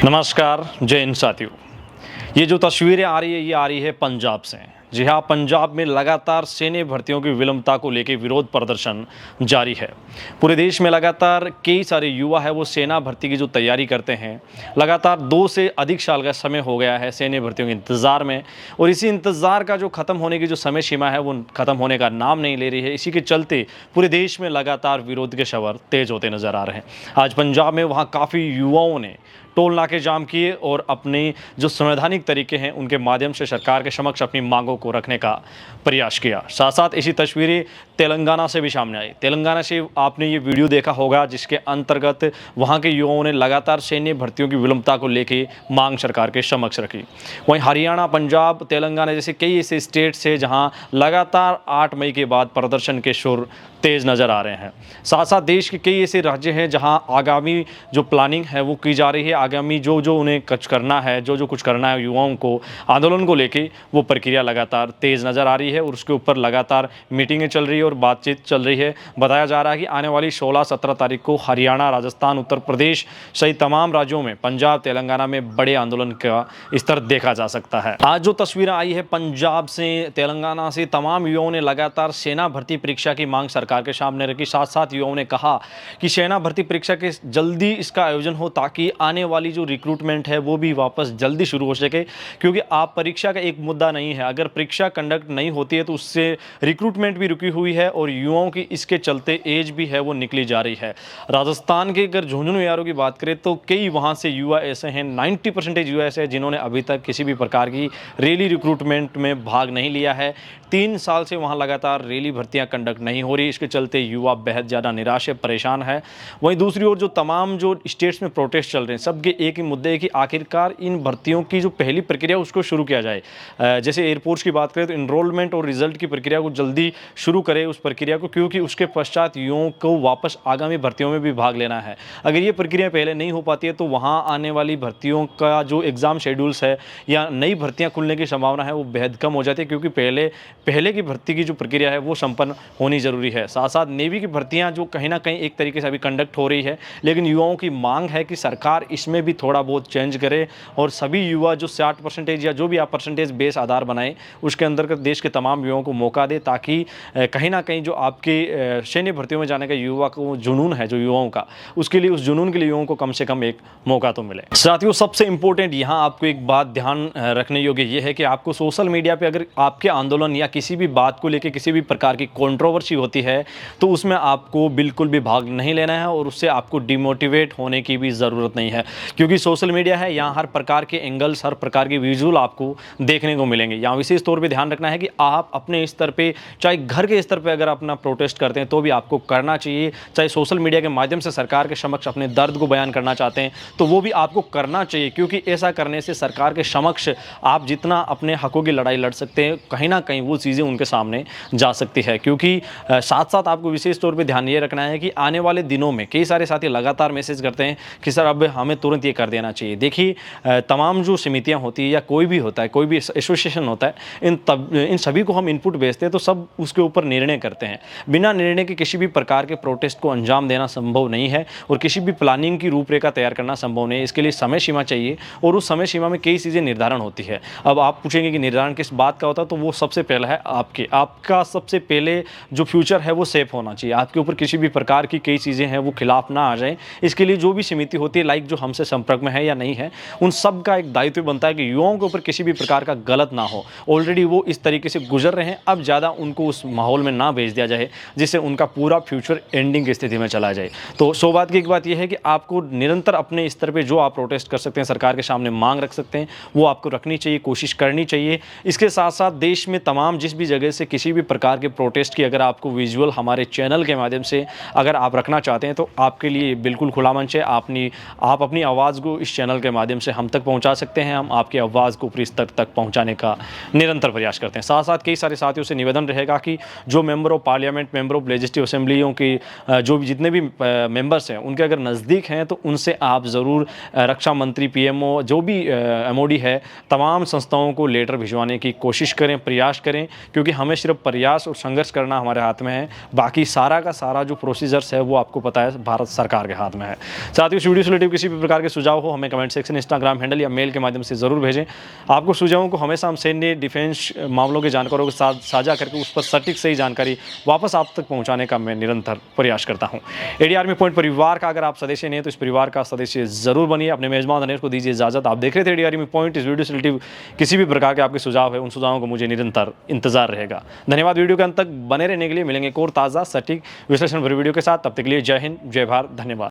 नमस्कार जय हिंद साथियों। ये जो तस्वीरें आ रही है ये आ रही है पंजाब से। जी हाँ, पंजाब में लगातार सैन्य भर्तियों की विलंबता को लेकर विरोध प्रदर्शन जारी है। पूरे देश में लगातार कई सारे युवा है वो सेना भर्ती की जो तैयारी करते हैं, लगातार 2 से अधिक साल का समय हो गया है सैन्य भर्तियों के इंतज़ार में, और इसी इंतज़ार का जो ख़त्म होने की जो समय सीमा है वो ख़त्म होने का नाम नहीं ले रही है। इसी के चलते पूरे देश में लगातार विरोध के शवर तेज़ होते नज़र आ रहे हैं। आज पंजाब में वहाँ काफ़ी युवाओं ने टोल नाके जाम किए और अपने जो संवैधानिक तरीके हैं उनके माध्यम से सरकार के समक्ष अपनी मांगों को रखने का प्रयास किया। साथ साथ इसी तस्वीरें तेलंगाना से भी सामने आई। तेलंगाना से आपने ये वीडियो देखा होगा जिसके अंतर्गत वहाँ के युवाओं ने लगातार सैन्य भर्तियों की विलंबता को लेकर मांग सरकार के समक्ष रखी। वहीं हरियाणा, पंजाब, तेलंगाना जैसे कई ऐसे स्टेट्स हैं जहाँ लगातार 8 मई के बाद प्रदर्शन के सुर तेज़ नज़र आ रहे हैं। साथ साथ देश के कई ऐसे राज्य हैं जहां आगामी जो प्लानिंग है वो की जा रही है। आगामी जो उन्हें कुछ करना है, जो कुछ करना है युवाओं को आंदोलन को लेके, वो प्रक्रिया लगातार तेज़ नज़र आ रही है और उसके ऊपर लगातार मीटिंगें चल रही है और बातचीत चल रही है। बताया जा रहा है कि आने वाली 16-17 तारीख को हरियाणा, राजस्थान, उत्तर प्रदेश सहित तमाम राज्यों में, पंजाब, तेलंगाना में बड़े आंदोलन का स्तर देखा जा सकता है। आज जो तस्वीरें आई है पंजाब से, तेलंगाना से, तमाम युवाओं ने लगातार सेना भर्ती परीक्षा की मांग सरकार के सामने रखी। साथ साथ युवाओं ने कहा कि सेना भर्ती परीक्षा के जल्दी इसका आयोजन हो ताकि आने वाली जो रिक्रूटमेंट है वो भी वापस जल्दी शुरू हो सके, क्योंकि आप परीक्षा का एक मुद्दा नहीं है, अगर परीक्षा कंडक्ट नहीं होती है तो उससे रिक्रूटमेंट भी रुकी हुई है और युवाओं की इसके चलते एज भी है वो निकली जा रही है। राजस्थान के अगर झुंझुनू यारों की बात करें तो कई वहाँ से युवा ऐसे हैं, 90% युवा ऐसे हैं जिन्होंने अभी तक किसी भी प्रकार की रैली रिक्रूटमेंट में भाग नहीं लिया है। 3 साल से वहाँ लगातार रैली भर्तियाँ कंडक्ट नहीं हो रही, इसके चलते युवा बेहद ज़्यादा निराश है, परेशान है। वहीं दूसरी ओर जो तमाम जो स्टेट्स में प्रोटेस्ट चल रहे हैं, सबके एक ही मुद्दे है कि आखिरकार इन भर्तियों की जो पहली प्रक्रिया उसको शुरू किया जाए। जैसे एयरपोर्ट्स की बात करें तो इनरोलमेंट और रिजल्ट की प्रक्रिया को जल्दी शुरू करें उस प्रक्रिया को, क्योंकि उसके पश्चात युवाओं को वापस आगामी भर्तियों में भी भाग लेना है। अगर ये प्रक्रिया पहले नहीं हो पाती है तो वहाँ आने वाली भर्तियों का जो एग्ज़ाम शेड्यूल्स है या नई भर्तियाँ खुलने की संभावना है वो बेहद कम हो जाती है, क्योंकि पहले की भर्ती की जो प्रक्रिया है वो संपन्न होनी ज़रूरी है। साथ साथ नेवी की भर्तियां जो कहीं ना कहीं एक तरीके से अभी कंडक्ट हो रही है, लेकिन युवाओं की मांग है कि सरकार इसमें भी थोड़ा बहुत चेंज करे और सभी युवा जो 60% या जो भी आप परसेंटेज बेस आधार बनाए उसके अंदर देश के तमाम युवाओं को मौका दे, ताकि कहीं ना कहीं जो आपके सैन्य भर्तियों में जाने का युवा को जुनून है जो युवाओं का, उसके लिए, उस जुनून के लिए युवाओं को कम से कम एक मौका तो मिले। साथियों, सबसे इंपॉर्टेंट यहाँ आपको एक बात ध्यान रखने योग्य ये है कि आपको सोशल मीडिया पर अगर आपके आंदोलन या किसी भी बात को लेकर किसी भी प्रकार की कंट्रोवर्सी होती है तो उसमें आपको बिल्कुल भी भाग नहीं लेना है और उससे आपको डिमोटिवेट होने की भी ज़रूरत नहीं है, क्योंकि सोशल मीडिया है, यहाँ हर प्रकार के एंगल्स, हर प्रकार के विजुअल आपको देखने को मिलेंगे। यहाँ विशेष तौर पे ध्यान रखना है कि आप अपने स्तर पे, चाहे घर के स्तर पे अगर अपना प्रोटेस्ट करते हैं तो भी आपको करना चाहिए, चाहे सोशल मीडिया के माध्यम से सरकार के समक्ष अपने दर्द को बयान करना चाहते हैं तो वो भी आपको करना चाहिए, क्योंकि ऐसा करने से सरकार के समक्ष आप जितना अपने हकों की लड़ाई लड़ सकते हैं, कहीं ना कहीं वो चीज़ें उनके सामने जा सकती है। क्योंकि साथ साथ आपको विशेष तौर पे ध्यान ये रखना है कि आने वाले दिनों में कई सारे साथी लगातार मैसेज करते हैं कि सर अब हमें तुरंत ये कर देना चाहिए। देखिए, तमाम जो समितियां होती है या कोई भी होता है, कोई भी एसोसिएशन होता है, इन सभी को हम इनपुट भेजते हैं तो सब उसके ऊपर निर्णय करते हैं। बिना निर्णय के किसी भी प्रकार के प्रोटेस्ट को अंजाम देना संभव नहीं है और किसी भी प्लानिंग की रूपरेखा तैयार करना संभव नहीं है। इसके लिए समय सीमा चाहिए और उस समय सीमा में कई चीज़ें निर्धारण होती है। अब आप पूछेंगे कि निर्धारण किस बात का होता है, तो वो सबसे पहला है आपका सबसे पहले जो फ्यूचर है वो सेफ होना चाहिए। आपके ऊपर किसी भी प्रकार की कई चीज़ें हैं वो खिलाफ ना आ जाए। इसके लिए जो भी समिति होती है, लाइक जो हमसे संपर्क में है या नहीं है, उन सब का एक दायित्व बनता है कि युवाओं के ऊपर किसी भी प्रकार का गलत ना हो। ऑलरेडी वो इस तरीके से गुजर रहे हैं, अब ज़्यादा उनको उस माहौल में ना भेज दिया जाए जिससे उनका पूरा फ्यूचर एंडिंग की स्थिति में चला जाए। तो सौभाग्य की एक बात यह है कि आपको निरंतर अपने स्तर पर जो आप प्रोटेस्ट कर सकते हैं, सरकार के सामने मांग रख सकते हैं, वो आपको रखनी चाहिए, कोशिश करनी चाहिए। इसके साथ साथ देश में तमाम जिस भी जगह से किसी भी प्रकार के प्रोटेस्ट की अगर आपको विजुअल हमारे चैनल के माध्यम से अगर आप रखना चाहते हैं तो आपके लिए बिल्कुल खुला मंच है। आप अपनी आवाज़ को इस चैनल के माध्यम से हम तक पहुंचा सकते हैं। हम आपकी आवाज़ को ऊपरी स्तर तक पहुंचाने का निरंतर निरंतर प्रयास करते हैं। साथ साथ कई सारे साथियों से निवेदन रहेगा कि जो member of parliament, member of legislative असेंबलियों की जो भी जितने भी मेंबर्स हैं उनके अगर नज़दीक हैं तो उनसे आप ज़रूर रक्षा मंत्री, पीएमओ, जो भी एमओडी है, तमाम संस्थाओं को लेटर भिजवाने की कोशिश करें, प्रयास करें, क्योंकि हमें सिर्फ प्रयास और संघर्ष करना हमारे हाथ में है। बाकी सारा का सारा जो प्रोसीजर्स है वो आपको पता है भारत सरकार के हाथ में है। साथियों, इस वीडियो से रिलेटेड किसी भी प्रकार के सुझाव हो हमें कमेंट सेक्शन, इंस्टाग्राम हैंडल या मेल के माध्यम से ज़रूर भेजें। आपको सुझावों को हमेशा हम सैन्य, डिफेंस मामलों के जानकारों के साथ साझा करके उस पर सटीक सही जानकारी वापस आप तक पहुंचाने का मैं निरंतर प्रयास करता हूं। एडी आर्मी पॉइंट परिवार का अगर आप सदस्य नहीं हैं तो इस परिवार का सदस्य जरूर बनिए। अपने मेजबान धनेश को दीजिए इजाजत। आप देख रहे थे एडी आर्मी पॉइंट। इस वीडियो से रिलेटेड किसी भी प्रकार के आपके सुझाव है, उन सुझावों को मुझे निरंतर इंतजार रहेगा। धन्यवाद वीडियो के अंत तक बने रहने के लिए। मिलेंगे एक और ताज़ा सटीक विश्लेषण भरी वीडियो के साथ। तब तक के लिए जय हिंद, जय भारत, धन्यवाद।